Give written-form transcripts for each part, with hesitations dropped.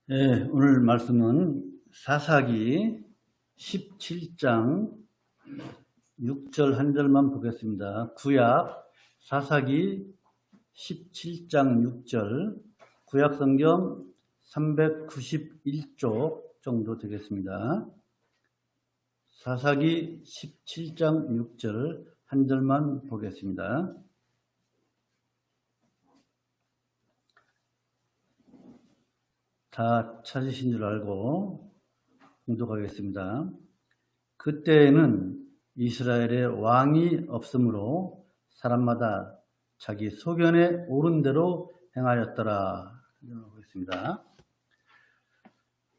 네, 오늘 말씀은 사사기 17장 6절 한 절만 보겠습니다. 구약 사사기 17장 6절, 구약 성경 391쪽 정도 되겠습니다. 사사기 17장 6절 한 절만 보겠습니다. 다 찾으신 줄 알고 공독하겠습니다. 그때에는 이스라엘에 왕이 없으므로 사람마다 자기 소견에 옳은 대로 행하였더라. 하겠습니다.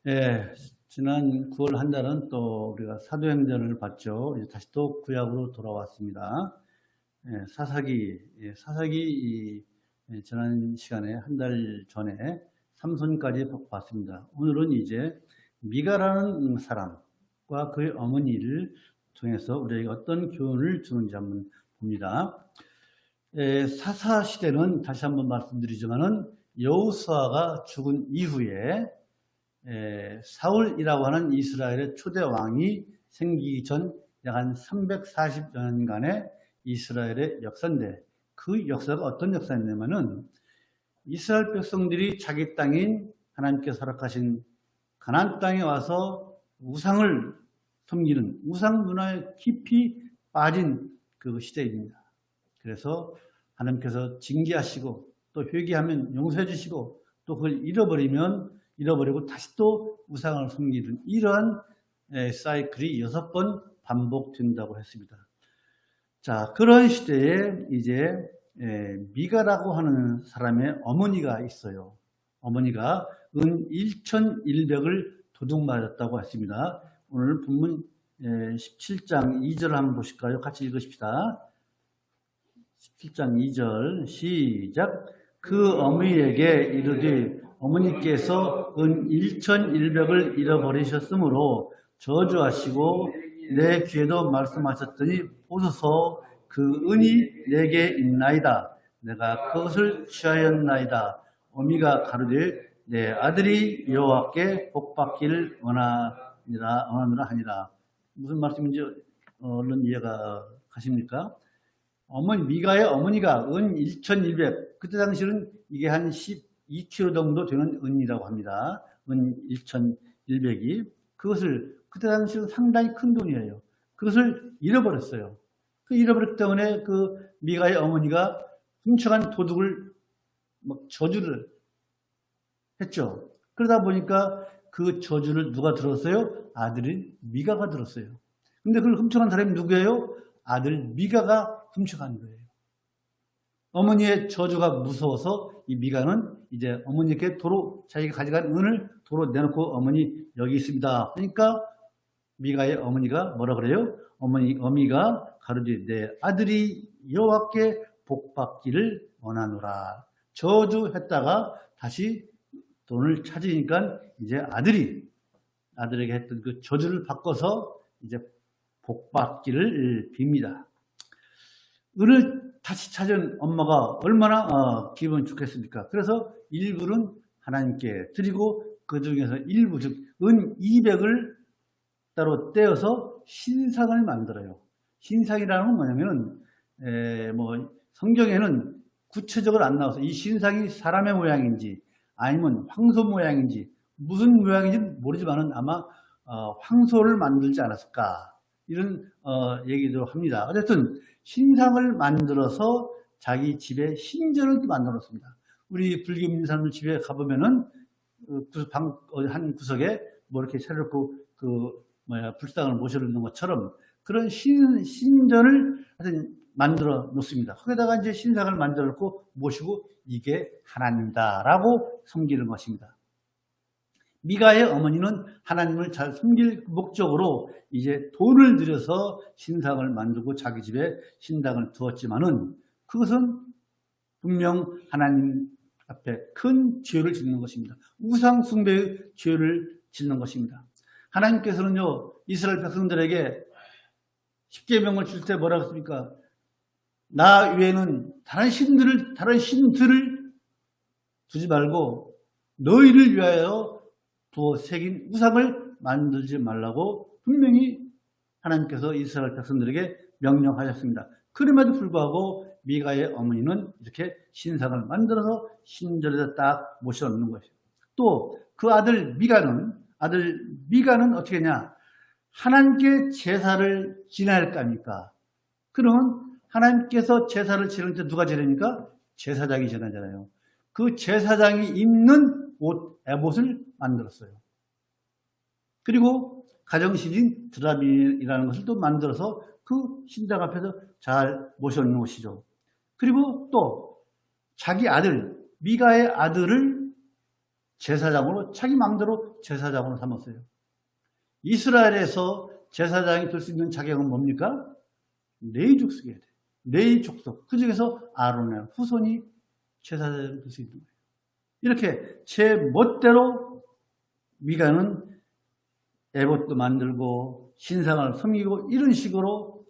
예, 지난 9월 한 달은 또 우리가 사도행전을 봤죠. 이제 다시 또 구약으로 돌아왔습니다. 예, 사사기 지난 시간에 한 달 전에 삼손까지 봤습니다. 오늘은 이제 미가라는 사람과 그의 어머니를 통해서 우리에게 어떤 교훈을 주는지 한번 봅니다. 사사 시대는 다시 한번 말씀드리지만은 여호수아가 죽은 이후에 사울이라고 하는 이스라엘의 초대 왕이 생기기 전 약 한 340년간의 이스라엘의 역사인데, 그 역사가 어떤 역사였냐면은 이스라엘 백성들이 자기 땅인 하나님께서 허락하신 가나안 땅에 와서 우상을 섬기는 우상 문화에 깊이 빠진 그 시대입니다. 그래서 하나님께서 징계하시고 또 회개하면 용서해 주시고 또 그걸 잃어버리고 다시 또 우상을 섬기는 이러한 사이클이 6번 반복된다고 했습니다. 자, 그런 시대에 이제 미가라고 하는 사람의 어머니가 있어요. 어머니가 은 1,100을 도둑맞았다고 했습니다. 오늘 본문 17장 2절 한번 보실까요? 같이 읽으십시다. 17장 2절 시작. 그 어머니에게 이르되 어머니께서 은 1,100을 잃어버리셨으므로 저주하시고 내 귀에도 말씀하셨더니 보소서 그 은이 내게 있나이다. 내가 그것을 취하였나이다. 어미가 가로되 내 아들이 여호와께 복받기를 원하노라 하니라. 무슨 말씀인지 얼른 이해가 가십니까? 미가의 어머니가 은 1,100, 그때 당시는 이게 한 12kg 정도 되는 은이라고 합니다. 은 1,100이 그것을 그때 당시는 상당히 큰 돈이에요. 그것을 잃어버렸어요. 그 잃어버렸기 때문에 그 미가의 어머니가 훔쳐간 도둑을 저주를 했죠. 그러다 보니까 그 저주를 누가 들었어요? 아들인 미가가 들었어요. 근데 그걸 훔쳐간 사람이 누구예요? 아들 미가가 훔쳐간 거예요. 어머니의 저주가 무서워서 이 미가는 이제 어머니께 도로 자기가 가져간 은을 도로 내놓고 어머니 여기 있습니다. 그러니까 미가의 어머니가 뭐라 그래요? 어미가 가로되 내 아들이 여호와께 복받기를 원하노라. 저주했다가 다시 돈을 찾으니까 이제 아들에게 했던 그 저주를 바꿔서 이제 복받기를 빕니다. 은을 다시 찾은 엄마가 얼마나 기분 좋겠습니까? 그래서 일부는 하나님께 드리고 그 중에서 일부 즉 은 200을 따로 떼어서 신상을 만들어요. 신상이라는 건 뭐냐면은 성경에는 구체적으로 안 나와서 이 신상이 사람의 모양인지 아니면 황소 모양인지 무슨 모양인지 모르지만은 아마 황소를 만들지 않았을까 이런 얘기도 합니다. 어쨌든 신상을 만들어서 자기 집에 신전을 만들었습니다. 우리 불교 믿는 사람들 집에 가보면은 한 구석에 뭐 이렇게 차려놓고 불상을 모셔놓는 것처럼 그런 신전을 만들어 놓습니다. 거기다가 이제 신상을 만들어 놓고 모시고 이게 하나님이다라고 섬기는 것입니다. 미가의 어머니는 하나님을 잘 섬길 목적으로 이제 돈을 들여서 신상을 만들고 자기 집에 신당을 두었지만은 그것은 분명 하나님 앞에 큰 죄를 짓는 것입니다. 우상 숭배의 죄를 짓는 것입니다. 하나님께서는요, 이스라엘 백성들에게 십계명을 줄 때 뭐라고 했습니까? 나 외에는 다른 신들을 두지 말고 너희를 위하여 두어 새긴 우상을 만들지 말라고 분명히 하나님께서 이스라엘 백성들에게 명령하셨습니다. 그럼에도 불구하고 미가의 어머니는 이렇게 신상을 만들어서 신전에다 딱 모셔놓는 것이에요. 또 그 아들 미가는 어떻게 했냐? 하나님께 제사를 지내야 할 거 아닙니까? 그러면 하나님께서 제사를 지낼 때 누가 지냅니까? 제사장이 지내잖아요. 그 제사장이 입는 옷, 에봇을 만들었어요. 그리고 가정신인 드라빔이라는 것을 또 만들어서 그 신장 앞에서 잘 모셔놓는 것이죠. 그리고 또 자기 아들, 미가의 아들을 제사장으로 자기 마음대로 제사장으로 삼았어요. 이스라엘에서 제사장이 될 수 있는 자격은 뭡니까? 레위 족속이어야 돼요. 레위 족속. 그 중에서 아론의 후손이 제사장이 될 수 있는 거예요. 이렇게 제 멋대로 미가는 에봇도 만들고 신상을 섬기고 이런 식으로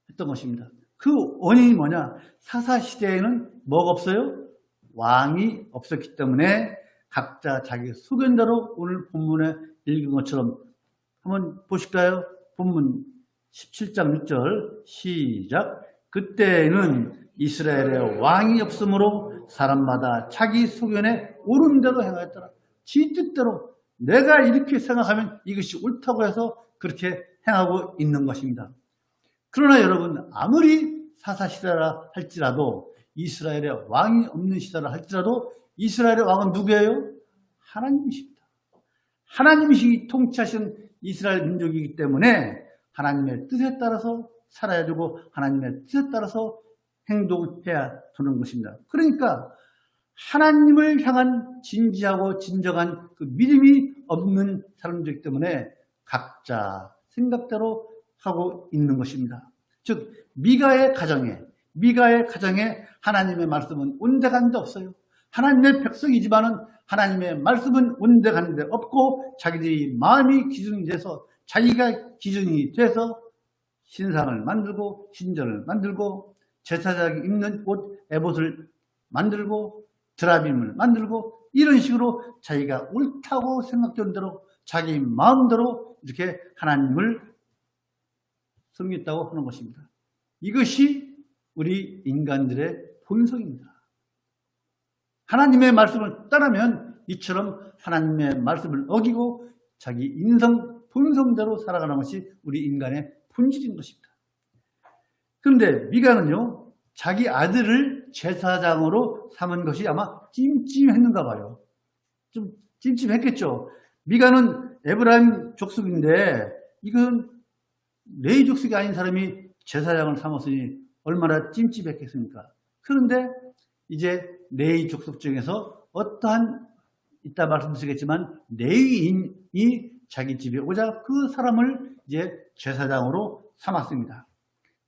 했던 것입니다. 그 원인이 뭐냐? 사사시대에는 뭐가 없어요? 왕이 없었기 때문에 각자 자기 소견대로 오늘 본문에 읽은 것처럼 한번 보실까요? 본문 17장 6절 시작. 그때는 이스라엘에 왕이 없으므로 사람마다 자기 소견에 옳은 대로 행하였더라. 지 뜻대로 내가 이렇게 생각하면 이것이 옳다고 해서 그렇게 행하고 있는 것입니다. 그러나 여러분, 아무리 사사시대라 할지라도 이스라엘에 왕이 없는 시대라 할지라도 이스라엘의 왕은 누구예요? 하나님이십니다. 하나님이시 통치하신 이스라엘 민족이기 때문에 하나님의 뜻에 따라서 살아야 되고 하나님의 뜻에 따라서 행동해야 되는 것입니다. 그러니까 하나님을 향한 진지하고 진정한 그 믿음이 없는 사람들이기 때문에 각자 생각대로 하고 있는 것입니다. 즉 미가의 가정에 하나님의 말씀은 온데간데 없어요. 하나님의 백성이지만은 하나님의 말씀은 온데간데 없고 자기들이 마음이 기준이 돼서 자기가 기준이 돼서 신상을 만들고 신전을 만들고 제사장이 입는 옷 에봇을 만들고 드라빔을 만들고 이런 식으로 자기가 옳다고 생각되는 대로 자기 마음대로 이렇게 하나님을 섬겼다고 하는 것입니다. 이것이 우리 인간들의 본성입니다. 하나님의 말씀을 따르면 이처럼 하나님의 말씀을 어기고 자기 인성 본성대로 살아가는 것이 우리 인간의 본질인 것입니다. 그런데 미가는요, 자기 아들을 제사장으로 삼은 것이 아마 찜찜했는가 봐요. 좀 찜찜했겠죠. 미가는 에브라임 족속인데 이건 레위 족속이 아닌 사람이 제사장을 삼았으니 얼마나 찜찜했겠습니까? 그런데 이제 레위 족속 중에서 어떠한 이따 말씀드리겠지만 레위인이 자기 집에 오자 그 사람을 이제 제사장으로 삼았습니다.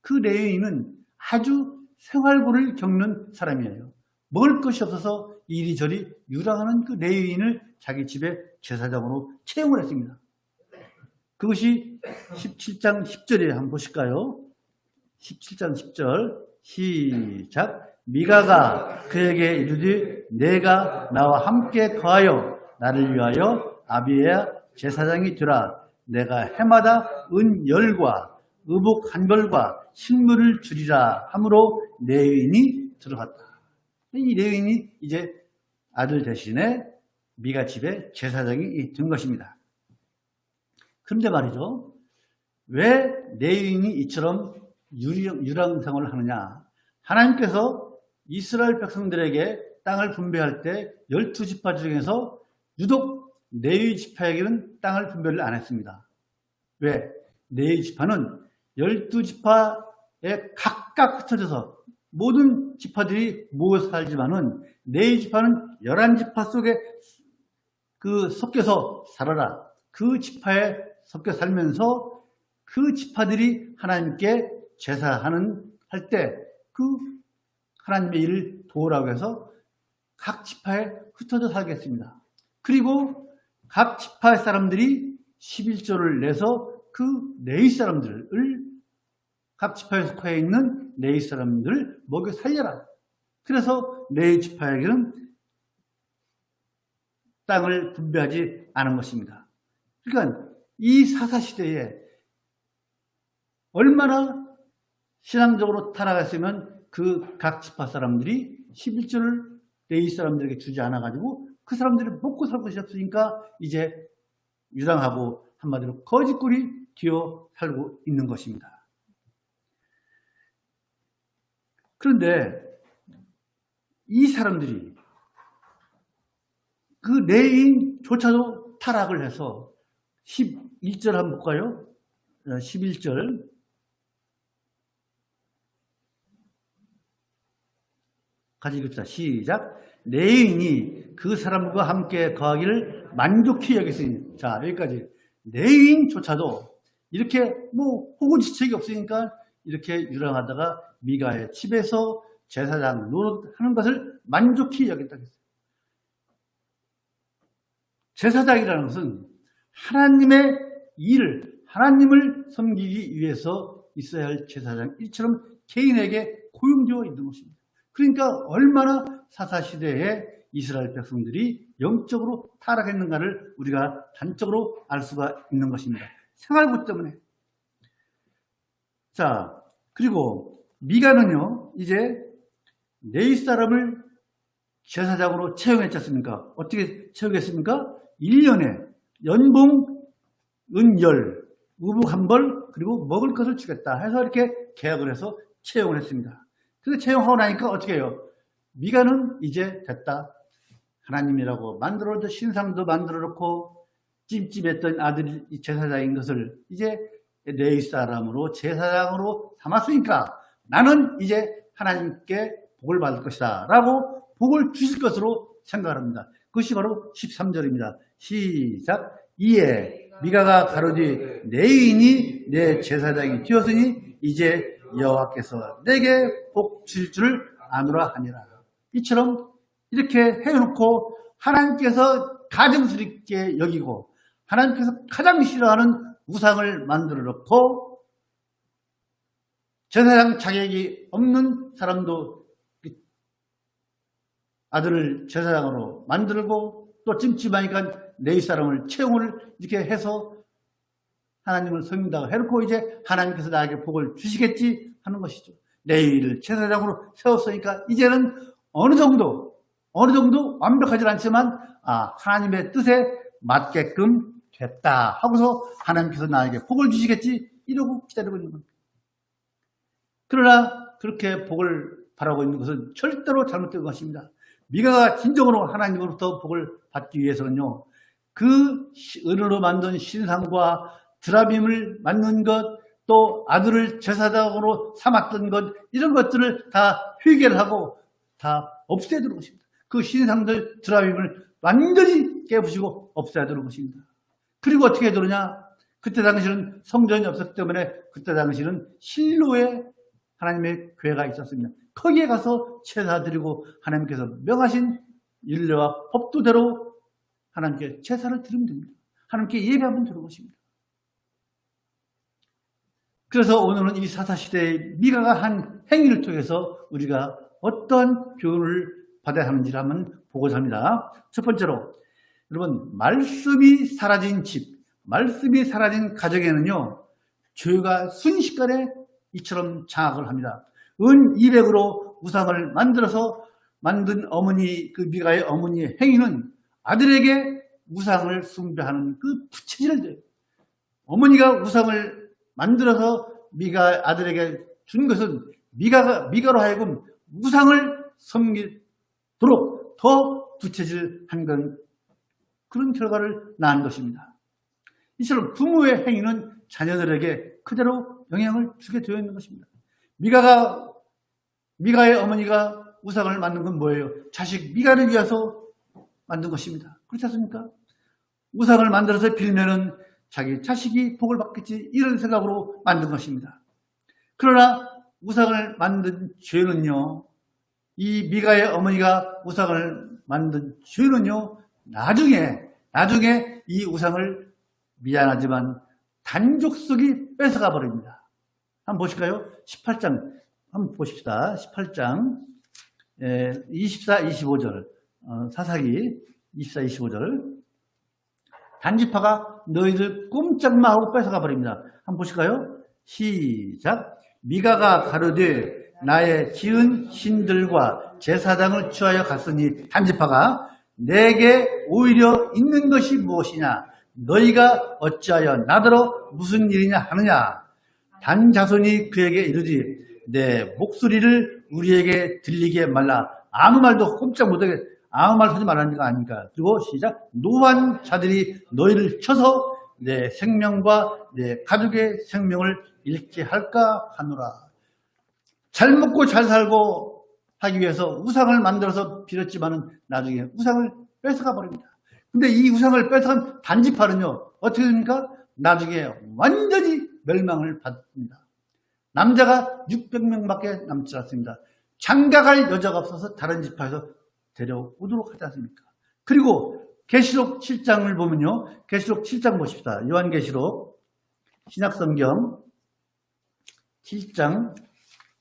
그 레위인은 아주 생활고를 겪는 사람이에요. 먹을 것이 없어서 이리저리 유랑하는 그 레위인을 자기 집에 제사장으로 채용을 했습니다. 그것이 17장 10절에 한번 보실까요? 17장 10절 시작. 미가가 그에게 이르되 내가 나와 함께 거하여 나를 위하여 아비야 제사장이 되라. 내가 해마다 은열과 의복 한 벌과 식물을 주리라 하므로 레위인이 들어갔다. 이 레위인이 이제 아들 대신에 미가 집에 제사장이 된 것입니다. 그런데 말이죠. 왜 레위인이 이처럼 유랑생활을 하느냐. 하나님께서 이스라엘 백성들에게 땅을 분배할 때 12지파 중에서 유독 레위 지파에게는 땅을 분배를 안 했습니다. 왜? 레위 지파는 12지파에 각각 흩어져서 모든 지파들이 모여 살지만은 레위 지파는 11지파 속에 섞여서 살아라. 그 지파에 섞여 살면서 그 지파들이 하나님께 제사하는 할 때 그 하나님의 일을 도우라고 해서 각 지파에 흩어져 살겠습니다. 그리고 각 지파 사람들이 11조를 내서 그 레위 사람들을 각 지파에 속해 있는 레위 사람들을 먹여 살려라. 그래서 레위 지파에게는 땅을 분배하지 않은 것입니다. 그러니까 이 사사시대에 얼마나 신앙적으로 타락했으면 그 각 지파 사람들이 11조를 레위 사람들에게 주지 않아가지고 그 사람들이 먹고 살 것이 없으니까 이제 유랑하고 한마디로 거짓골이 기어 살고 있는 것입니다. 그런데 이 사람들이 그 레위인조차도 타락을 해서 11절 한번 볼까요? 11절 같이 읽읍시다. 시작. 레위인이 그 사람과 함께 거하기를 만족히 여겼으니. 자, 여기까지. 레위인조차도 이렇게 뭐 호구지책이 없으니까 이렇게 유랑하다가 미가의 집에서 제사장 노릇하는 것을 만족히 여겼다고 했어요. 제사장이라는 것은 하나님의 일을, 하나님을 섬기기 위해서 있어야 할 제사장 일처럼 개인에게 고용되어 있는 것입니다. 그러니까 얼마나 사사시대에 이스라엘 백성들이 영적으로 타락했는가를 우리가 단적으로 알 수가 있는 것입니다. 생활부 때문에. 자, 그리고 미가는요, 이제 레위 사람을 제사장으로 채용했지 않습니까? 어떻게 채용했습니까? 1년에 연봉 은열, 우복 한 벌, 그리고 먹을 것을 주겠다 해서 이렇게 계약을 해서 채용을 했습니다. 그래서 채용하고 나니까 어떻게 해요? 미가는 이제 됐다. 하나님이라고 만들어놓고 신상도 만들어놓고 찜찜했던 아들이 제사장인 것을 이제 레위 사람으로 제사장으로 삼았으니까 나는 이제 하나님께 복을 받을 것이다 라고 복을 주실 것으로 생각합니다. 그것이 바로 13절입니다. 시작. 이에 미가가 가로되 레위인이 내 제사장이 되었으니 이제 여호와께서 내게 복 주실 줄을 아노라 하니라. 이처럼 이렇게 해놓고 하나님께서 가증스럽게 여기고 하나님께서 가장 싫어하는 우상을 만들어 놓고 제사장 자격이 없는 사람도 아들을 제사장으로 만들고 또 찜찜하니까 레위 사람을 채용을 이렇게 해서 하나님을 섬긴다고 해놓고 이제 하나님께서 나에게 복을 주시겠지 하는 것이죠. 레위를 제사장으로 세웠으니까 이제는 어느 정도 완벽하지 않지만 하나님의 뜻에 맞게끔 됐다 하고서 하나님께서 나에게 복을 주시겠지 이러고 기다리고 있는 겁니다. 그러나 그렇게 복을 바라고 있는 것은 절대로 잘못된 것입니다. 미가가 진정으로 하나님으로부터 복을 받기 위해서는요, 그 은으로 만든 신상과 드라빔을 만든 것, 또 아들을 제사장으로 삼았던 것, 이런 것들을 다 회개를 하고 다 없애야 되는 것입니다. 그 신상들 드라빔을 완전히 깨부시고 없애야 되는 것입니다. 그리고 어떻게 해야 되느냐? 그때 당시는 성전이 없었기 때문에 그때 당시는 실로에 하나님의 교회가 있었습니다. 거기에 가서 제사 드리고 하나님께서 명하신 율례와 법도대로 하나님께 제사를 드리면 됩니다. 하나님께 예배하면 되는 것입니다. 그래서 오늘은 이 사사시대의 미가가 한 행위를 통해서 우리가 어떤 교훈을 받아야 하는지를 한번 보고자 합니다. 첫 번째로 여러분, 말씀이 사라진 집, 말씀이 사라진 가정에는요, 죄가 순식간에 이처럼 장악을 합니다. 은 200으로 우상을 만들어서 만든 어머니, 그 미가의 어머니의 행위는 아들에게 우상을 숭배하는 그 부채질을 돼요. 어머니가 우상을 만들어서 미가 아들에게 준 것은 미가로 하여금 우상을 섬기도록 더 부채질한 건 그런 결과를 낳은 것입니다. 이처럼 부모의 행위는 자녀들에게 그대로 영향을 주게 되어 있는 것입니다. 미가의 어머니가 우상을 만든 건 뭐예요? 자식 미가를 위해서 만든 것입니다. 그렇지 않습니까? 우상을 만들어서 빌면은 자기 자식이 복을 받겠지 이런 생각으로 만든 것입니다. 그러나 우상을 만든 죄는요, 이 미가의 어머니가 우상을 만든 죄는요, 나중에 이 우상을 미안하지만 단족속이 뺏어가 버립니다. 한번 보실까요? 18장 한번 보십시다. 18장 24, 25절 사사기 24, 25절. 단지파가 너희들 꼼짝마 하고 뺏어가 버립니다. 한번 보실까요? 시작. 미가가 가로되 나의 지은 신들과 제사장을 취하여 갔으니 단지파가 내게 오히려 있는 것이 무엇이냐? 너희가 어찌하여 나더러 무슨 일이냐 하느냐? 단 자손이 그에게 이르되 내 목소리를 우리에게 들리게 말라. 아무 말도 꼼짝 못하게 아무 말 하지 말라는 거 아닙니까? 그리고 시작. 노한 자들이 너희를 쳐서 내 생명과 내 가족의 생명을 잃게 할까 하노라. 잘 먹고 잘 살고 하기 위해서 우상을 만들어서 빌었지만은 나중에 우상을 뺏어가 버립니다. 근데 이 우상을 뺏어간 단지파는요, 어떻게 됩니까? 나중에 완전히 멸망을 받습니다. 남자가 600명밖에 남지 않습니다. 장가갈 여자가 없어서 다른 지파에서 데려오도록 하지 않습니까? 그리고 계시록 7장을 보면요. 계시록 7장 보십시다. 요한계시록 신약성경 7장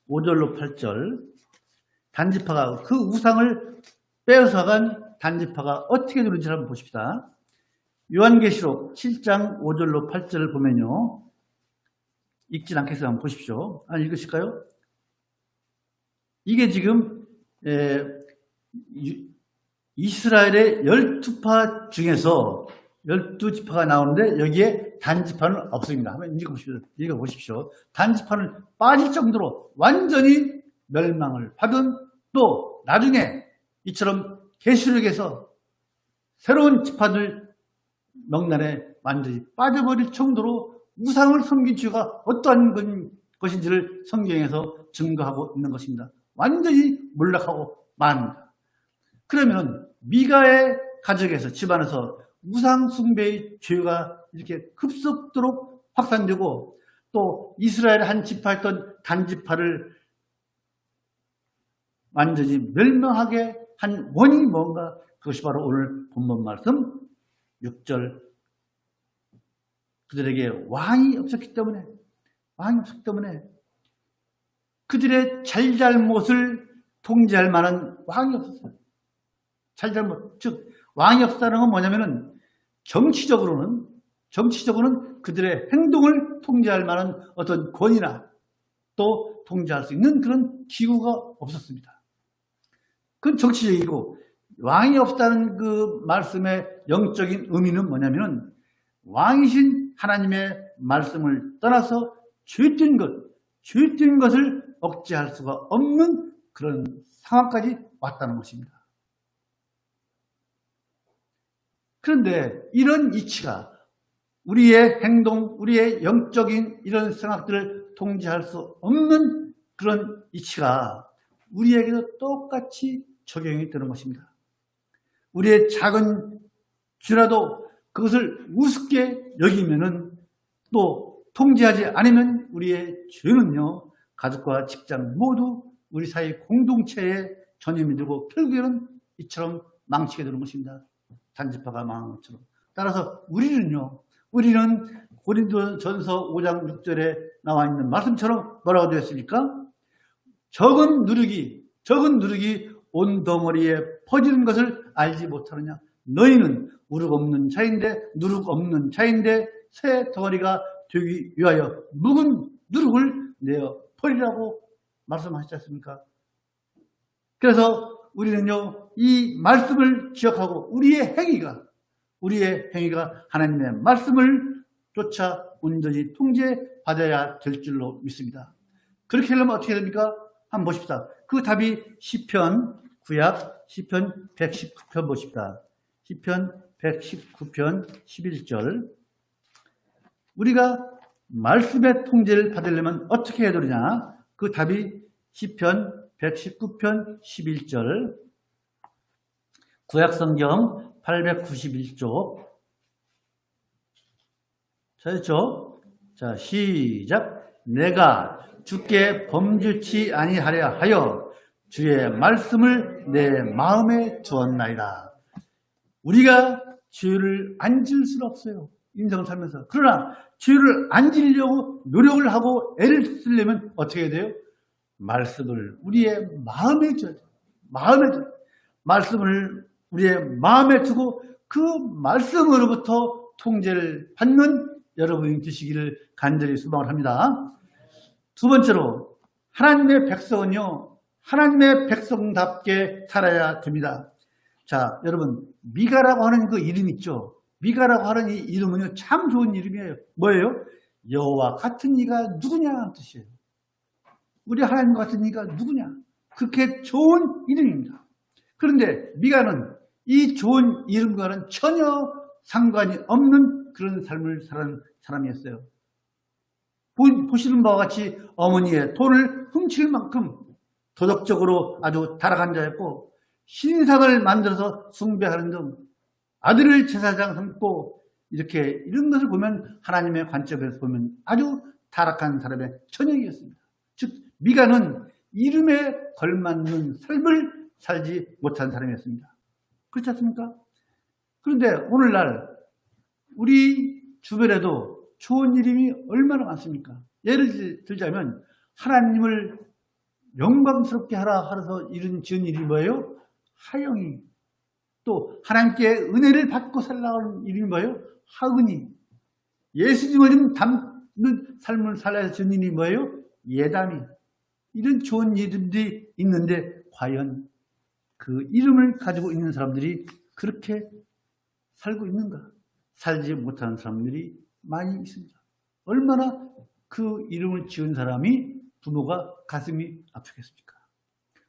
5절로 8절. 단지파가 그 우상을 빼앗아간 단지파가 어떻게 되는지 한번 보십시다. 요한계시록 7장 5절로 8절을 보면요. 읽진 않겠어요. 한번 보십시오. 한번 읽으실까요? 이게 지금 이스라엘의 12파 중에서 12지파가 나오는데 여기에 단지파는 없습니다. 한번 읽어보십시오. 단지파는 빠질 정도로 완전히 멸망을 받은, 또 나중에 이처럼 계시록에서 새로운 지파들 명단에 완전히 빠져버릴 정도로 우상을 섬긴 죄가 어떠한 것인지를 성경에서 증거하고 있는 것입니다. 완전히 몰락하고 맙니다. 그러면 미가의 가족에서, 집안에서 우상 숭배의 죄가 이렇게 급속도로 확산되고, 또 이스라엘의 한 지파였던 단지파를 완전히 멸망하게 한 원인이 뭔가? 그것이 바로 오늘 본문 말씀 6절. 그들에게 왕이 없었기 때문에, 그들의 잘잘못을 통제할 만한 왕이 없었어요. 잘잘못, 즉 왕이 없다는 건 뭐냐면은 정치적으로는 그들의 행동을 통제할 만한 어떤 권위나 또 통제할 수 있는 그런 기구가 없었습니다. 그건 정치적이고, 왕이 없다는 그 말씀의 영적인 의미는 뭐냐면은 왕이신 하나님의 말씀을 떠나서 죄된 것을 억제할 수가 없는 그런 상황까지 왔다는 것입니다. 그런데 이런 이치가 우리의 행동, 우리의 영적인 이런 생각들을 통제할 수 없는 그런 이치가 우리에게도 똑같이 적용이 되는 것입니다. 우리의 작은 죄라도 그것을 우습게 여기면은, 또 통제하지 않으면 우리의 죄는요, 가족과 직장 모두 우리 사회 공동체에 전염이 되고 결국에는 이처럼 망치게 되는 것입니다. 단지파가 망한 것처럼. 따라서 우리는 고린도전서 5장 6절에 나와 있는 말씀처럼 뭐라고 되어 있습니까? 적은 누룩이 온 덩어리에 퍼지는 것을 알지 못하느냐? 너희는 누룩 없는 자인데 새 덩어리가 되기 위하여 묵은 누룩을 내어 버리라고 말씀하셨지 않습니까? 그래서 우리는요, 이 말씀을 기억하고 우리의 행위가 하나님의 말씀을 쫓아 온전히 통제받아야 될 줄로 믿습니다. 그렇게 하려면 어떻게 됩니까? 한번 보십시다. 그 답이 시편 119편 보십시다. 시편 119편 11절. 우리가 말씀의 통제를 받으려면 어떻게 해야 되느냐? 그 답이 시편 119편 11절. 구약성경 891쪽. 찾았죠? 자, 시작. 내가 주께 범죄치 아니하려 하여 주의 말씀을 내 마음에 두었나이다. 우리가 죄를 안 지을 수는 없어요. 인생을 살면서. 그러나 죄를 안 지으려고 노력을 하고 애를 쓰려면 어떻게 해야 돼요? 말씀을 우리의 마음에 줘야 돼요. 말씀을 우리의 마음에 두고 그 말씀으로부터 통제를 받는 여러분이 되시기를 간절히 소망을 합니다. 두 번째로 하나님의 백성은요, 하나님의 백성답게 살아야 됩니다. 자, 여러분, 미가라고 하는 그 이름 있죠? 미가라고 하는 이 이름은요, 참 좋은 이름이에요. 뭐예요? 여호와 같은 이가 누구냐 하는 뜻이에요. 우리 하나님 같은 이가 누구냐? 그렇게 좋은 이름입니다. 그런데 미가는 이 좋은 이름과는 전혀 상관이 없는 그런 삶을 사는 사람이었어요. 보시는 바와 같이 어머니의 돈을 훔칠 만큼 도덕적으로 아주 타락한 자였고, 신상을 만들어서 숭배하는 등 아들을 제사장 삼고 이렇게 이런 것을 보면 하나님의 관점에서 보면 아주 타락한 사람의 전형이었습니다. 즉 미가는 이름에 걸맞는 삶을 살지 못한 사람이었습니다. 그렇지 않습니까? 그런데 오늘날 우리 주변에도 좋은 이름이 얼마나 많습니까? 예를 들자면 하나님을 영광스럽게 하라 하면서 지은 이름이 뭐예요? 하영이. 또 하나님께 은혜를 받고 살라는 이름이 뭐예요? 하은이. 예수님을 담는 삶을 살아야 지은 이름이 뭐예요? 예담이. 이런 좋은 이름들이 있는데 과연 그 이름을 가지고 있는 사람들이 그렇게 살고 있는가? 살지 못하는 사람들이 많이 있습니다. 얼마나 그 이름을 지은 사람이 부모가 가슴이 아프겠습니까?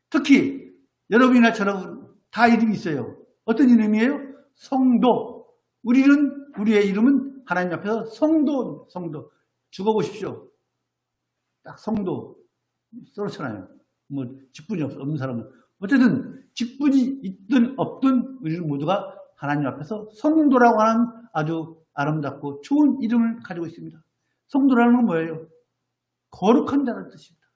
특히 여러분이나 저는 다 이름이 있어요. 어떤 이름이에요? 성도. 우리의 이름은 하나님 앞에서 성도. 죽어보십시오. 딱 성도. 그렇잖아요. 뭐 직분이 없는 사람은. 어쨌든 직분이 있든 없든 우리는 모두가 하나님 앞에서 성도라고 하는 아주 아름답고 좋은 이름을 가지고 있습니다. 성도라는 건 뭐예요? 거룩한 자라는 뜻입니다.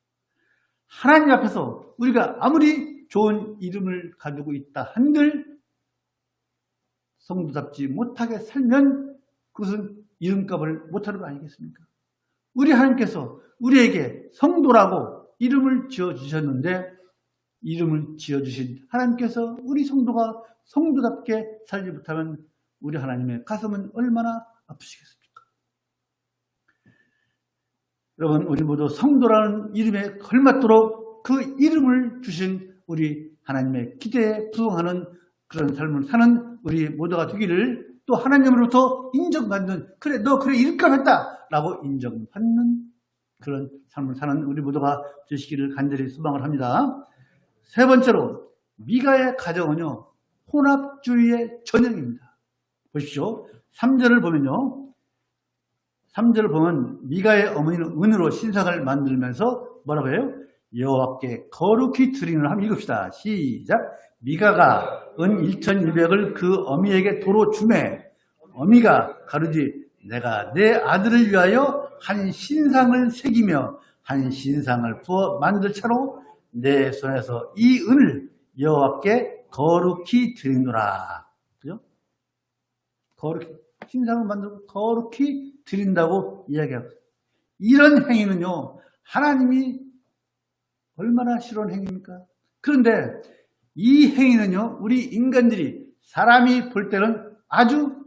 하나님 앞에서 우리가 아무리 좋은 이름을 가지고 있다 한들 성도답지 못하게 살면 그것은 이름값을 못하는 거 아니겠습니까? 우리 하나님께서 우리에게 성도라고 이름을 지어주셨는데 이름을 지어주신 하나님께서 우리 성도가 성도답게 살지 못하면 우리 하나님의 가슴은 얼마나 아프시겠습니까? 여러분, 우리 모두 성도라는 이름에 걸맞도록 그 이름을 주신 우리 하나님의 기대에 부응하는 그런 삶을 사는 우리 모두가 되기를, 또 하나님으로부터 인정받는, 그래 너 그래 이름값 했다 라고 인정받는 그런 삶을 사는 우리 모두가 되시기를 간절히 소망을 합니다. 세 번째로 미가의 가정은요, 혼합주의의 전형입니다. 보십시오. 3절을 보면요, 3절을 보면 미가의 어머니는 은으로 신상을 만들면서 뭐라고 해요? 여호와께 거룩히 드리는, 한번 읽읍시다. 시작. 미가가 은 1,200을 그 어미에게 도로 주매 어미가 가로되 내가 내 아들을 위하여 한 신상을 새기며 한 신상을 부어 만들 차로 내 손에서 이 은을 여호와께 거룩히 드리노라. 그죠? 거룩히 신상을 만들고 거룩히 드린다고 이야기하고, 이런 행위는요 하나님이 얼마나 싫어하는 행위입니까? 그런데 이 행위는요 우리 인간들이, 사람이 볼 때는 아주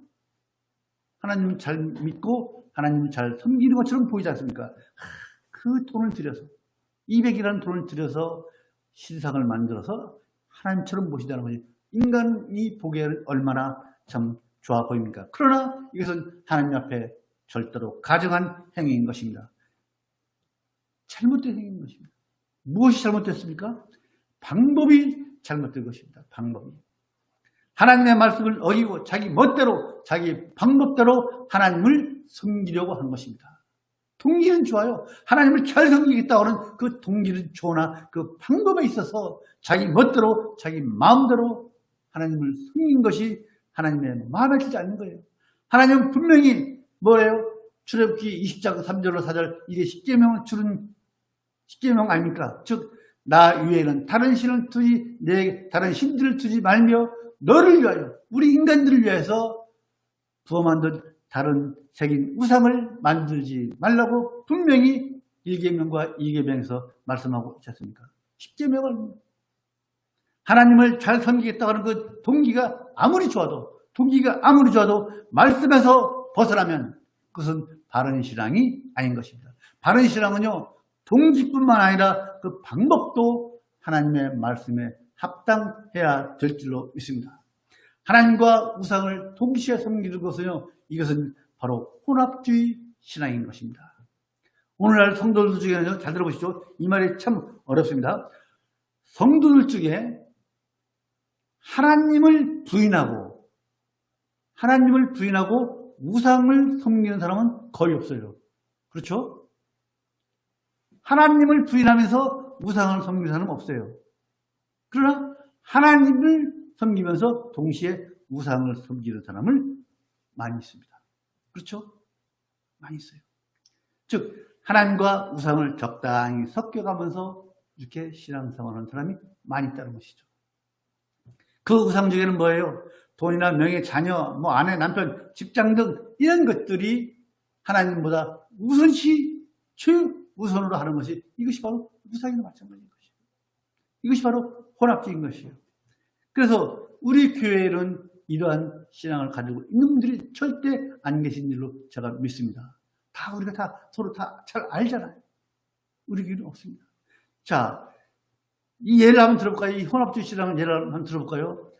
하나님을 잘 믿고 하나님을 잘 섬기는 것처럼 보이지 않습니까? 그 돈을 들여서 200이라는 돈을 들여서 신상을 만들어서 하나님처럼 모시다는 거지, 인간이 보기에 얼마나 참 좋아 보입니까? 그러나 이것은 하나님 앞에 절대로 가증한 행위인 것입니다. 잘못된 행위인 것입니다. 무엇이 잘못됐습니까? 방법이 잘못된 것입니다. 방법이. 하나님의 말씀을 어기고 자기 멋대로 자기 방법대로 하나님을 섬기려고 한 것입니다. 동기는 좋아요. 하나님을 잘 섬기겠다고 하는 그 동기는 좋으나 그 방법에 있어서 자기 멋대로 자기 마음대로 하나님을 섬긴 것이 하나님의 마음에 들지 않는 거예요. 하나님은 분명히 뭐예요? 출애굽기 20장 3절로 4절, 이게 십계명을 주는 십계명 아닙니까? 즉 나 위에는 다른 신을 두지, 내 다른 신들을 두지 말며 너를 위하여, 우리 인간들을 위해서 부어 만든 다른 새긴 우상을 만들지 말라고 분명히 1계명과 2계명에서 말씀하고 있지 않습니까? 십계명을 하나님을 잘 섬기겠다고 하는 그 동기가 아무리 좋아도 말씀에서 벗어나면 그것은 바른 신앙이 아닌 것입니다. 바른 신앙은요, 동기뿐만 아니라 그 방법도 하나님의 말씀에 합당해야 될 줄로 믿습니다. 하나님과 우상을 동시에 섬기는 것은요, 이것은 바로 혼합주의 신앙인 것입니다. 오늘날 성도들 중에는요, 잘 들어보시죠. 이 말이 참 어렵습니다. 성도들 중에 하나님을 부인하고 우상을 섬기는 사람은 거의 없어요. 그렇죠? 하나님을 부인하면서 우상을 섬기는 사람은 없어요. 그러나 하나님을 섬기면서 동시에 우상을 섬기는 사람을 많이 있습니다. 그렇죠? 많이 있어요. 즉 하나님과 우상을 적당히 섞여가면서 이렇게 신앙생활하는 사람이 많이 있다는 것이죠. 그 우상 중에는 뭐예요? 돈이나 명예, 자녀, 아내, 남편, 직장 등 이런 것들이 하나님보다 우선시 최우선으로 하는 것이, 이것이 바로 우상이나 마찬가지인 것이에요. 이것이 바로 혼합주의인 것이에요. 그래서 우리 교회는 이러한 신앙을 가지고 있는 분들이 절대 안 계신 줄로 제가 믿습니다. 우리가 서로 잘 알잖아요. 우리 교회는 없습니다. 자, 이 예를 한번 들어볼까요? 이 혼합주의 신앙을 예를 한번 들어볼까요?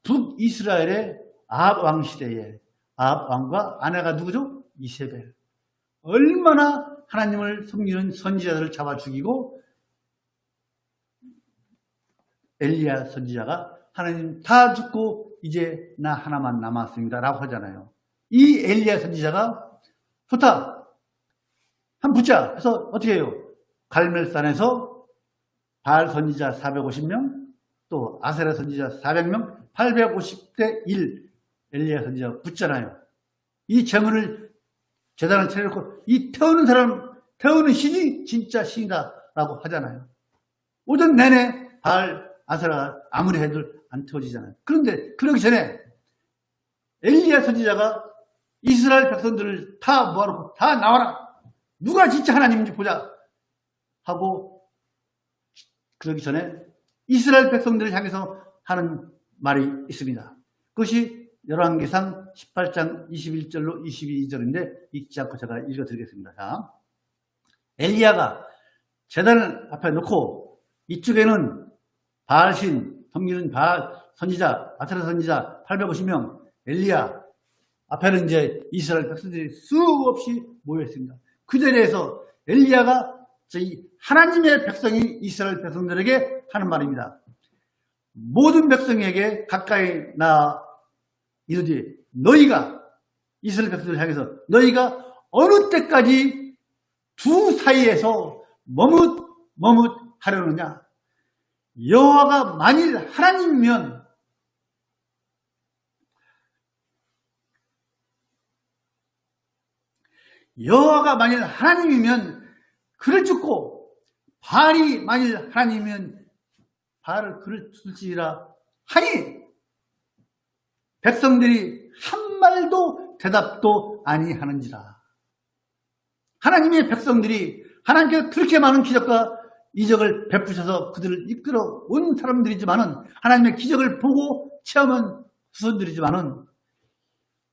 북이스라엘의 아합 왕 시대에 아합 왕과 아내가 누구죠? 이세벨. 얼마나 하나님을 섬기는 선지자들을 잡아 죽이고, 엘리야 선지자가 하나님 다 죽고 이제 나 하나만 남았습니다 라고 하잖아요. 이 엘리야 선지자가 좋다, 한번 붙자 해서 어떻게 해요? 갈멜산에서 바알 선지자 450명, 또 아세라 선지자 400명, 850대 1 엘리야 선지자가 붙잖아요. 이 재단을 차려놓고 이 태우는 신이 진짜 신이다 라고 하잖아요. 오전 내내 바알, 아세라가 아무리 해도 안 태워지잖아요. 그런데 그러기 전에 엘리야 선지자가 이스라엘 백성들을 다 모아놓고 다 나와라, 누가 진짜 하나님인지 보자 하고, 그러기 전에 이스라엘 백성들을 향해서 하는 말이 있습니다. 그것이 열왕기상 18장 21절로 22절인데 읽지 않고 제가 읽어드리겠습니다. 자, 엘리야가 제단을 앞에 놓고 이쪽에는 바알신 섬기는 바알 선지자, 아세라 선지자 850명, 엘리야, 앞에는 이제 이스라엘 백성들이 수없이 모여있습니다. 그 자리에서 엘리야가 하나님의 백성인 이스라엘 백성들에게 하는 말입니다. 모든 백성에게 가까이 이르되 너희가, 이스라엘 백성들을 향해서 너희가 어느 때까지 두 사이에서 머뭇하려느냐? 여호와가 만일 하나님이면 그를 죽고, 바알이 만일 하나님이면 바알을 그를 죽일지라 하니 백성들이 한 말도 대답도 아니하는지라. 하나님의 백성들이 하나님께서 그렇게 많은 기적과 이적을 베푸셔서 그들을 이끌어 온 사람들이지만은, 하나님의 기적을 보고 체험한 후손들이지만은,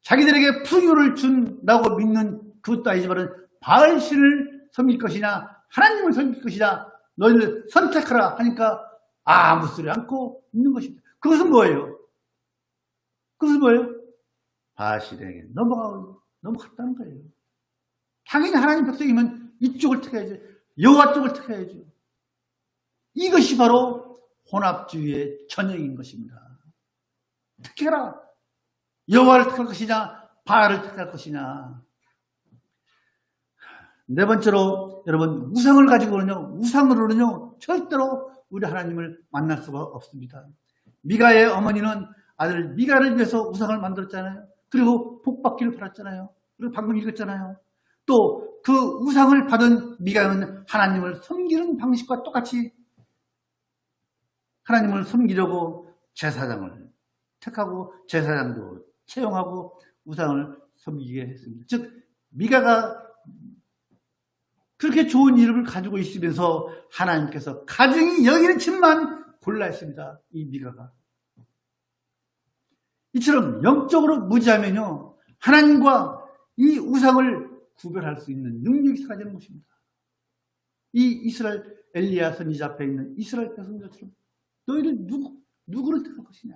자기들에게 풍요를 준다고 믿는 그것도 아니지만은 바알신을 섬길 것이냐 하나님을 섬길 것이냐 너희를 선택하라 하니까 아무 소리 않고 있는 것입니다. 그것은 뭐예요? 바알신에게 넘어갔다는 거예요. 당연히 하나님 백성이면 이쪽을 택해야지, 여호와 쪽을 택해야죠. 이것이 바로 혼합주의의 전형인 것입니다. 택해라. 여호와를 택할 것이냐 바알을 택할 것이냐. 네 번째로, 여러분, 우상으로는요 절대로 우리 하나님을 만날 수가 없습니다. 미가의 어머니는 아들 미가를 위해서 우상을 만들었잖아요. 그리고 복받기를 바랐잖아요. 그리고 방금 읽었잖아요. 또 그 우상을 받은 미가는 하나님을 섬기는 방식과 똑같이 하나님을 섬기려고 제사장을 택하고 제사장도 채용하고 우상을 섬기게 했습니다. 즉 미가가 그렇게 좋은 이름을 가지고 있으면서 하나님께서 가증이 여기는 집만 골라 했습니다. 이 미가가. 이처럼 영적으로 무지하면요, 하나님과 이 우상을 구별할 수 있는 능력이 사라지는 것입니다. 이 이스라엘 엘리야 선지자 앞에 있는 이스라엘 백성들처럼 너희들 누구를 택할 것이냐.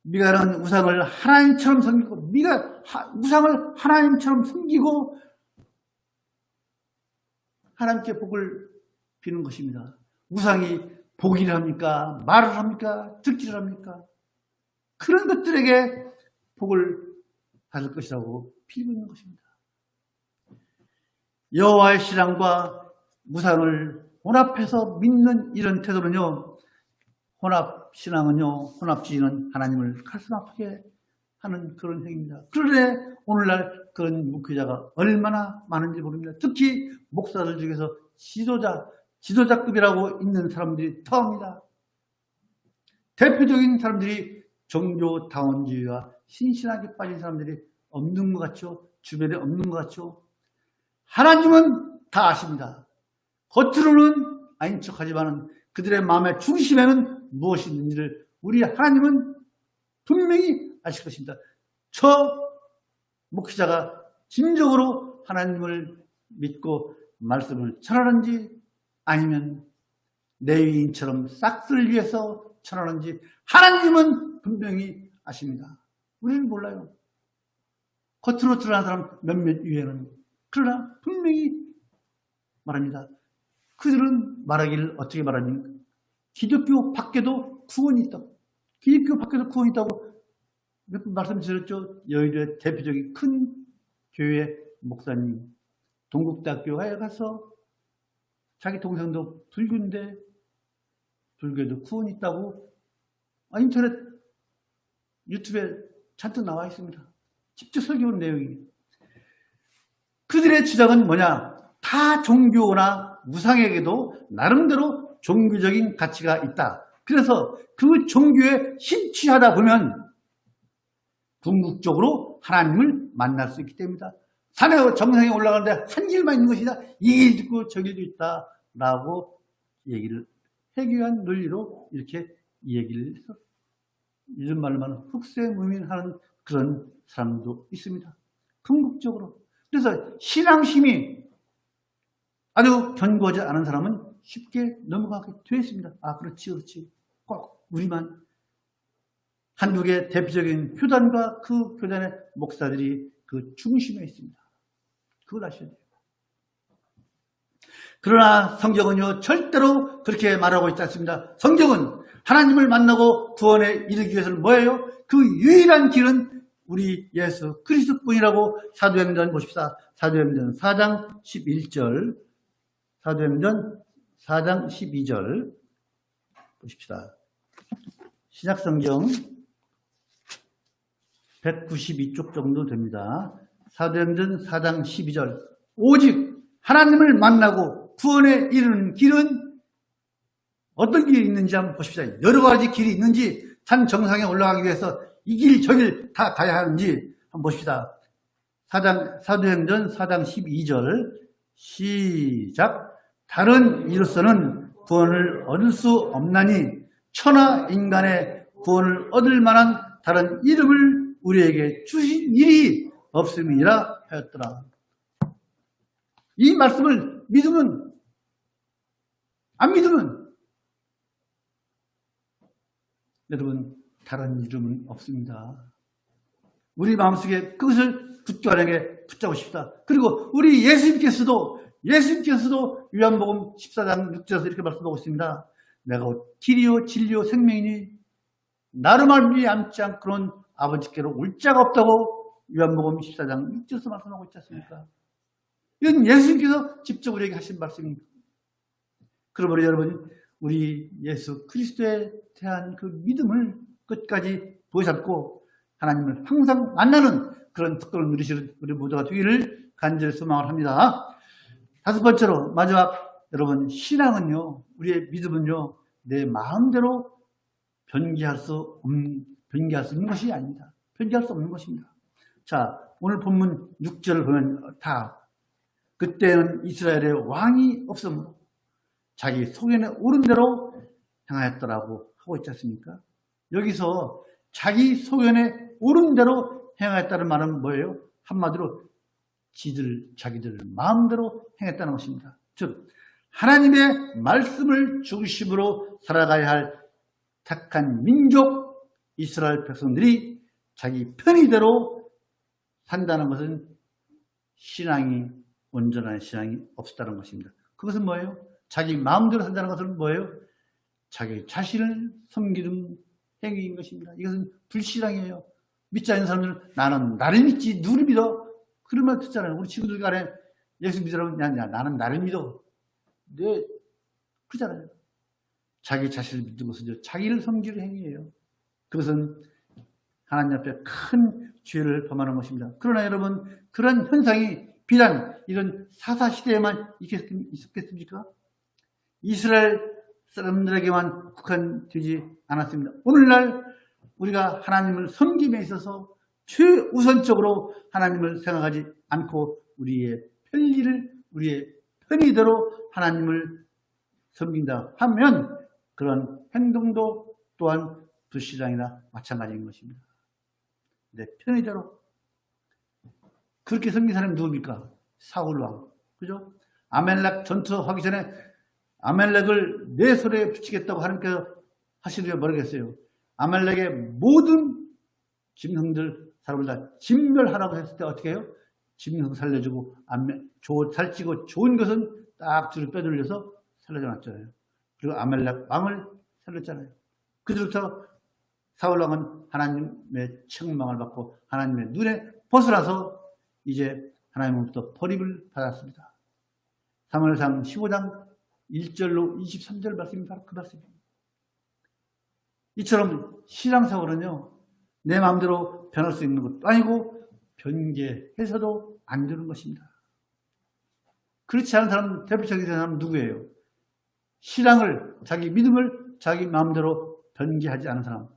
미가는 우상을 하나님처럼 섬기고, 우상을 하나님처럼 섬기고 하나님께 복을 비는 것입니다. 우상이 보기를 합니까? 말을 합니까? 듣기를 합니까? 그런 것들에게 복을 받을 것이라고 비는 것입니다. 여호와의 신앙과 우상을 혼합해서 믿는 이런 태도는요, 혼합주의는 하나님을 가슴 아프게 하는 그런 행위입니다. 그런데 오늘날 그런 목회자가 얼마나 많은지 모릅니다. 특히 목사들 중에서 지도자급이라고 있는 사람들이 더합니다. 대표적인 사람들이 종교다원주의와 신신하게 빠진 사람들이 없는 것 같죠? 주변에 없는 것 같죠? 하나님은 다 아십니다. 겉으로는 아닌 척하지만 그들의 마음의 중심에는 무엇이 있는지를 우리 하나님은 분명히 아실 것입니다. 저 목회자가 진정으로 하나님을 믿고 말씀을 전하는지 아니면 레위인처럼 싹쓸 위해서 전하는지 하나님은 분명히 아십니다. 우리는 몰라요. 겉으로 드러난 사람 몇몇 위에는. 그러나 분명히 말합니다. 그들은 말하기를 어떻게 말합니까? 기독교 밖에도 구원이 있다고. 기독교 밖에도 구원이 있다고 몇 번 말씀드렸죠. 여의도의 대표적인 큰 교회 목사님, 동국대학교에 가서 자기 동생도 불교인데 불교에도 구원이 있다고 인터넷 유튜브에 잔뜩 나와 있습니다. 직접 설교한 내용이. 그들의 주장은 뭐냐? 타 종교나 무상에게도 나름대로 종교적인 가치가 있다. 그래서 그 종교에 심취하다 보면 궁극적으로 하나님을 만날 수 있기 때문이다. 산에 정상에 올라가는데 한 길만 있는 것이다. 이 길 듣고 저 길도 있다. 라고 얘기를 해교한 논리로 이렇게 얘기를 해서 이런 말로만 흑세무민하는 그런 사람도 있습니다. 궁극적으로. 그래서 신앙심이 아주 견고하지 않은 사람은 쉽게 넘어가게 되어 있습니다. 아, 그렇지. 꼭 우리만. 한국의 대표적인 교단과 그 교단의 목사들이 그 중심에 있습니다. 그걸 아셔야 돼요. 그러나 성경은요, 절대로 그렇게 말하고 있지 않습니다. 성경은 하나님을 만나고 구원에 이르기 위해서는 뭐예요? 그 유일한 길은 우리 예수 그리스도뿐이라고 사도행전 보십시다. 사도행전 4장 11절, 사도행전 4장 12절 보십시다. 신약성경 192쪽 정도 됩니다. 사도행전 4장 12절. 오직 하나님을 만나고 구원에 이르는 길은 어떤 길이 있는지 한번 보십시다. 여러 가지 길이 있는지, 산 정상에 올라가기 위해서 이 길 저 길 다 가야 하는지 한번 보십시다. 사도행전 4장 12절 시작. 다른 이로서는 구원을 얻을 수 없나니 천하 인간의 구원을 얻을 만한 다른 이름을 우리에게 주신 일이 없음이라 하였더라. 이 말씀을 믿으면, 안 믿으면 여러분 다른 이름은 없습니다. 우리 마음속에 그것을 굳건하게 붙잡으십시다. 그리고 우리 예수님께서도 요한복음 14장 6절에서 이렇게 말씀하고 있습니다. 내가 길이요 진리요 생명이니 나로 말미암지 않고는 아버지께로 올 자가 없다고 요한복음 14장 6절에서 말씀하고 있지 않습니까? 이건 예수님께서 직접 우리에게 하신 말씀입니다. 그러므로 여러분, 우리 예수 그리스도에 대한 그 믿음을 끝까지 보여잡고 하나님을 항상 만나는 그런 특권을 누리시는 우리 모두가 되기를 간절히 소망을 합니다. 다섯 번째로, 마지막, 여러분, 신앙은요, 우리의 믿음은요, 내 마음대로 변개할 수 있는 것이 아닙니다. 변개할 수 없는 것입니다. 자, 오늘 본문 6절을 보면 그때는 이스라엘에 왕이 없으므로 자기 소견에 옳은 대로 행하였더라고 하고 있지 않습니까? 여기서 자기 소견에 옳은 대로 행하였다는 말은 뭐예요? 한마디로 자기들 마음대로 행했다는 것입니다. 즉 하나님의 말씀을 중심으로 살아가야 할 택한 민족 이스라엘 백성들이 자기 편의대로 산다는 것은 온전한 신앙이 없었다는 것입니다. 그것은 뭐예요? 자기 마음대로 산다는 것은 뭐예요? 자기 자신을 섬기는 행위인 것입니다. 이것은 불신앙이에요. 믿지 않는 사람들은 나는 나를 믿지 누구를 믿어? 그런 말 듣잖아요. 우리 친구들 간에 예수 믿으라면 야, 나는 나를 믿어. 네, 그러잖아요. 자기 자신을 믿는 것은 자기를 섬기는 행위예요. 그것은 하나님 앞에 큰 죄를 범하는 것입니다. 그러나 여러분, 그런 현상이 비단 이런 사사시대에만 있었겠습니까? 이스라엘 사람들에게만 국한되지 않았습니다. 오늘날 우리가 하나님을 섬김에 있어서 최우선적으로 하나님을 생각하지 않고 우리의 편의대로 하나님을 섬긴다 하면 그런 행동도 또한 불신앙이나 마찬가지인 것입니다. 내 편의대로 그렇게 섬긴 사람이 누굽니까? 사울왕. 그죠? 아멜렉 전투하기 전에 아멜렉을 내 손에 붙이겠다고 하나님께서 하시는 게 모르겠어요. 아멜렉의 모든 짐승들 사람을 다 진멸하라고 했을 때 어떻게 해요? 짐승 살려주고 살찌고 좋은 것은 딱 뒤로 빼돌려서 살려줘 놨잖아요. 그리고 아멜렉 왕을 살렸잖아요. 그들부터 사울왕은 하나님의 책망을 받고 하나님의 눈에 벗어나서 이제 하나님으로부터 버림을 받았습니다. 사무엘상 15장 1절로 23절 말씀이 바로 그 말씀입니다. 이처럼 신앙생활은요, 내 마음대로 변할 수 있는 것도 아니고 변개해서도 안 되는 것입니다. 그렇지 않은 사람, 대표적인 사람은 누구예요? 신앙을, 자기 믿음을 자기 마음대로 변개하지 않은 사람.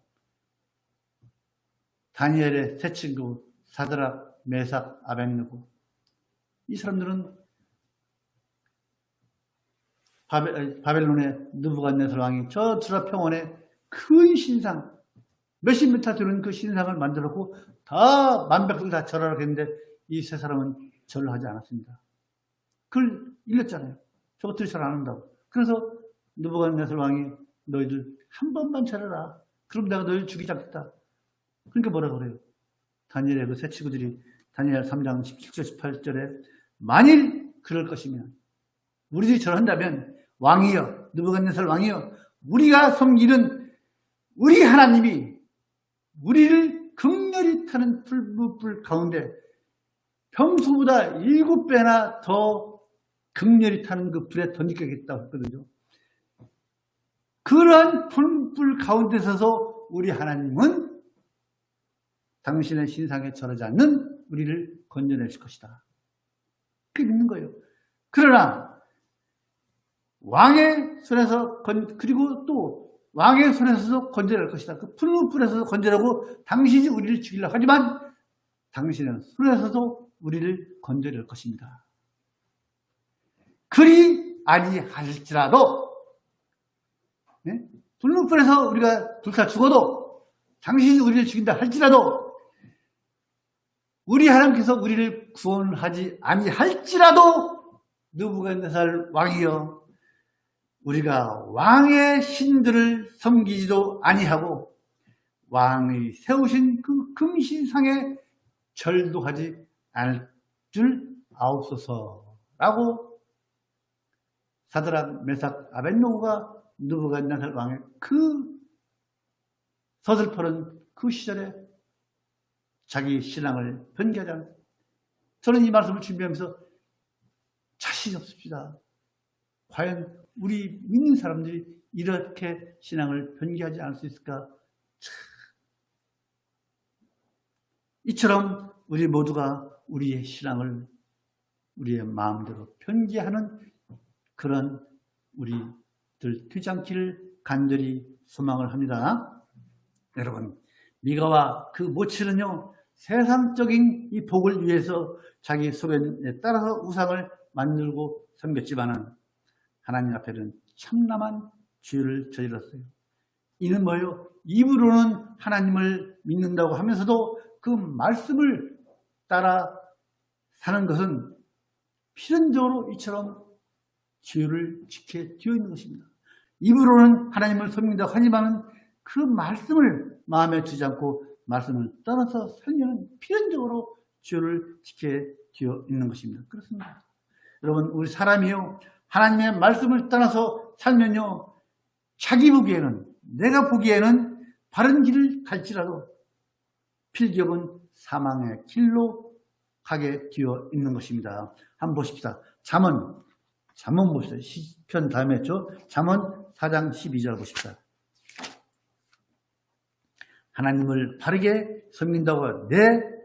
다니엘의 세 친구 사드락, 메삭, 아벳느고. 이 사람들은 바벨론의 느부갓네살 왕이 저 두라 평원에 큰 신상, 몇십 미터 되는 그 신상을 만들었고 다 만백들 다 절하라고 했는데 이 세 사람은 절을 하지 않았습니다. 그걸 일렀잖아요. 저것들이 절 안 한다고. 그래서 느부갓네살 왕이 너희들 한 번만 절해라. 그럼 내가 너희를 죽이지 않겠다. 그러니까 뭐라고 그래요? 다니엘의 그 세 친구들이 다니엘 3장 17절 18절에 만일 그럴 것이면 우리들이 절한다면 왕이여, 느부갓네살 왕이여, 우리가 섬기는 우리 하나님이 우리를 극렬히 타는 불 가운데 평소보다 7배나 더 극렬히 타는 그 불에 던지겠다고 했거든요. 그러한 불 가운데 서서 우리 하나님은 당신의 신상에 절하지 않는 우리를 건져내실 것이다. 그게 믿는 거예요. 그러나 왕의 손에서 그리고 또 왕의 손에서도 건져낼 것이다. 그 푸른 불에서도 건져내고 당신이 우리를 죽이려고 하지만 당신의 손에서도 우리를 건져낼 것입니다. 그리 아니할지라도 푸른 불에서 우리가 불타 죽어도 당신이 우리를 죽인다 할지라도 우리 하나님께서 우리를 구원하지 아니할지라도 느부갓네살 왕이여 우리가 왕의 신들을 섬기지도 아니하고 왕이 세우신 그 금신상에 절도 하지 않을 줄 아옵소서라고 사드락, 메삭, 아벳느고가 느부갓네살 왕의 그 서슬퍼런 그 시절에 자기 신앙을 변개하지 않았습니다. 저는 이 말씀을 준비하면서 자신이 없습니다. 과연 우리 믿는 사람들이 이렇게 신앙을 변개하지 않을 수 있을까? 이처럼 우리 모두가 우리의 신앙을 우리의 마음대로 변개하는 그런 우리들 되지 않기를 간절히 소망을 합니다. 여러분, 미가와 그 모친은요, 세상적인 이 복을 위해서 자기 소견에 따라서 우상을 만들고 섬겼지만은 하나님 앞에는 참남한 죄를 저질렀어요. 이는 뭐예요? 입으로는 하나님을 믿는다고 하면서도 그 말씀을 따라 사는 것은 필연적으로 이처럼 죄를 지켜 뒤어 있는 것입니다. 입으로는 하나님을 섬긴다고 하지만 그 말씀을 마음에 두지 않고 말씀을 떠나서 살면 필연적으로 죄를 지켜 뒤어 있는 것입니다. 그렇습니다. 여러분, 우리 사람이요, 하나님의 말씀을 떠나서 살면요, 자기 보기에는, 내가 보기에는 바른 길을 갈지라도 필경은 사망의 길로 가게 되어 있는 것입니다. 한번 보십시다. 잠언 봅시다. 시편 다음에 했죠. 잠언 4장 12절 보십시다. 하나님을 바르게 섬긴다고 내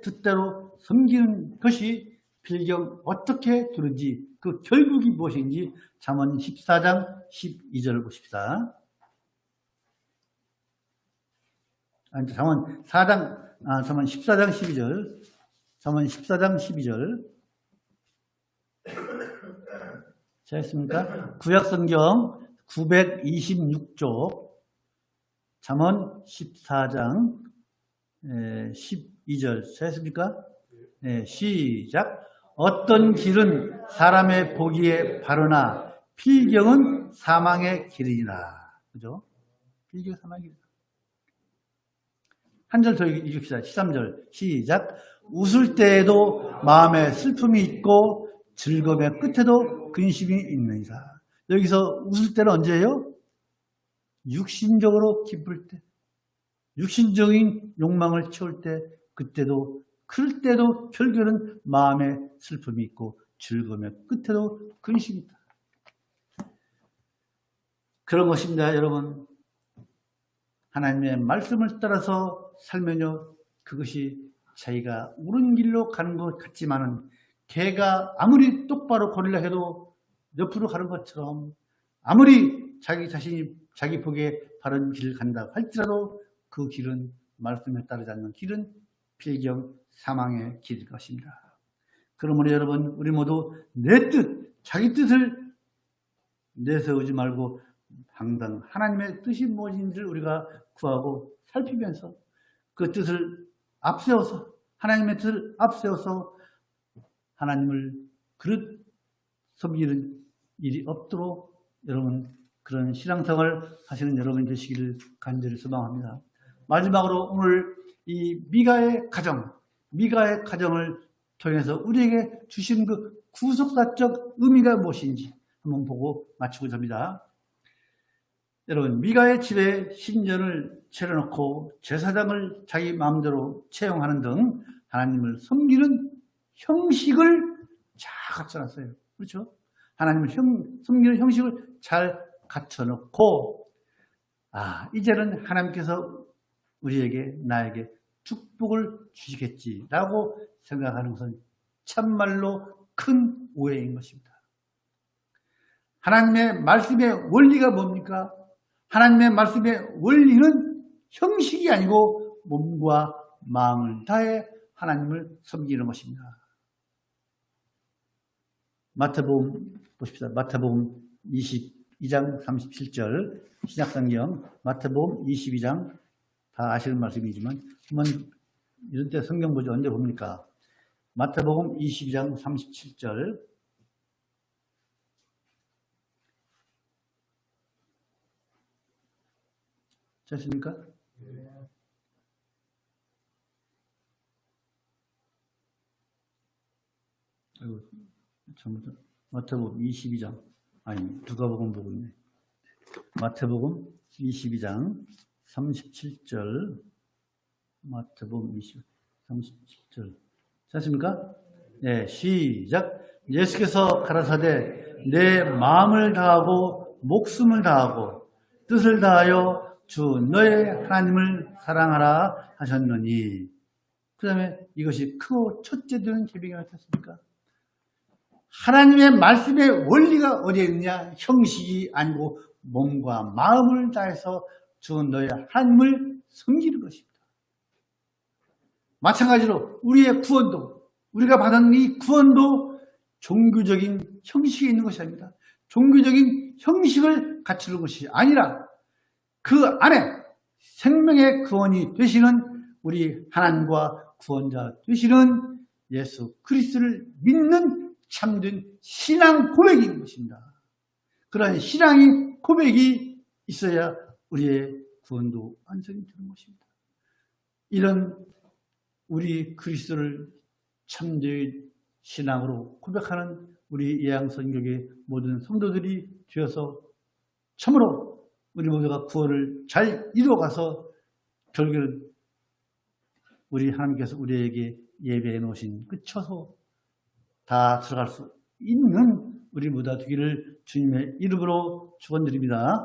뜻대로 섬기는 것이 필경 어떻게 되는지, 그 결국이 무엇인지 잠언 14장 12절을 보십시다. 잠언 14장 12절. 잠언 14장 12절. 자, 있습니까? 구약성경 926쪽. 잠언 14장 12절. 자, 있습니까? 네, 시작. 어떤 길은 사람의 보기에 바르나 필경은 사망의 길이니라. 그죠? 필경은 사망의 길이다. 한 절 더 읽읍시다. 13절 시작. 웃을 때에도 마음에 슬픔이 있고 즐거움의 끝에도 근심이 있느니라. 여기서 웃을 때는 언제예요? 육신적으로 기쁠 때, 육신적인 욕망을 채울 때, 그때도, 그럴 때도 결국은 마음에 슬픔이 있고 즐거움의 끝에도 근심이 있다. 그런 것입니다, 여러분. 하나님의 말씀을 따라서 살면요, 그것이 자기가 옳은 길로 가는 것 같지만은 개가 아무리 똑바로 걸으려 해도 옆으로 가는 것처럼, 아무리 자기 자신이 자기 보기에 바른 길을 간다 할지라도 그 길은 말씀에 따르지 않는 길은 필경 사망의 길일 것입니다. 그러므로 여러분, 우리 모두 내 뜻, 자기 뜻을 내세우지 말고 항상 하나님의 뜻이 무엇인지를 우리가 구하고 살피면서 그 뜻을 앞세워서, 하나님의 뜻을 앞세워서 하나님을 그릇 섬기는 일이 없도록 여러분, 그런 신앙생활을 하시는 여러분 되시기를 간절히 소망합니다. 마지막으로 오늘 이 미가의 가정을 통해서 우리에게 주신 그 구속사적 의미가 무엇인지 한번 보고 마치고자 합니다. 여러분, 미가의 집에 신전을 차려놓고 제사장을 자기 마음대로 채용하는 등 하나님을 섬기는 형식을 잘 갖춰놨어요. 그렇죠? 하나님을 섬기는 형식을 잘 갖춰놓고, 이제는 하나님께서 우리에게, 나에게 축복을 주시겠지라고 생각하는 것은 참말로 큰 오해인 것입니다. 하나님의 말씀의 원리가 뭡니까? 하나님의 말씀의 원리는 형식이 아니고 몸과 마음을 다해 하나님을 섬기는 것입니다. 마태복음 보십시다. 마태복음 22장 37절 신약성경 마태복음 22장 다 아시는 말씀이지만 한번 이런 때 성경 보죠. 언제 봅니까? 마태복음 22장 37절 됐습니까? 아이고, 마태복음 22장 아니 누가복음 보고 있네. 마태복음 22장 37절 마태복음 37절 됐습니까? 네, 시작. 예수께서 가라사대 내 마음을 다하고 목숨을 다하고 뜻을 다하여 주 너의 하나님을 사랑하라 하셨느니. 그 다음에 이것이 크고 첫째 되는 계명이 어떻습니까? 하나님의 말씀의 원리가 어디에 있느냐? 형식이 아니고 몸과 마음을 다해서 주 너의 하나님을 섬기는 것입니다. 마찬가지로 우리의 구원도, 우리가 받은 이 구원도 종교적인 형식이 있는 것이 아닙니다. 종교적인 형식을 갖추는 것이 아니라 그 안에 생명의 구원이 되시는 우리 하나님과 구원자 되시는 예수 그리스도를 믿는 참된 신앙 고백인 것입니다. 그런 신앙이 고백이 있어야 우리의 구원도 완성이 되는 것입니다. 이런 우리 그리스도를 참된 신앙으로 고백하는 우리 예양선교회 모든 성도들이 되어서 참으로 우리 모두가 구원을 잘 이루어가서 결국에는 우리 하나님께서 우리에게 예배해 놓으신 그 처소 다 들어갈 수 있는 우리 모두가 되기를 주님의 이름으로 축원드립니다.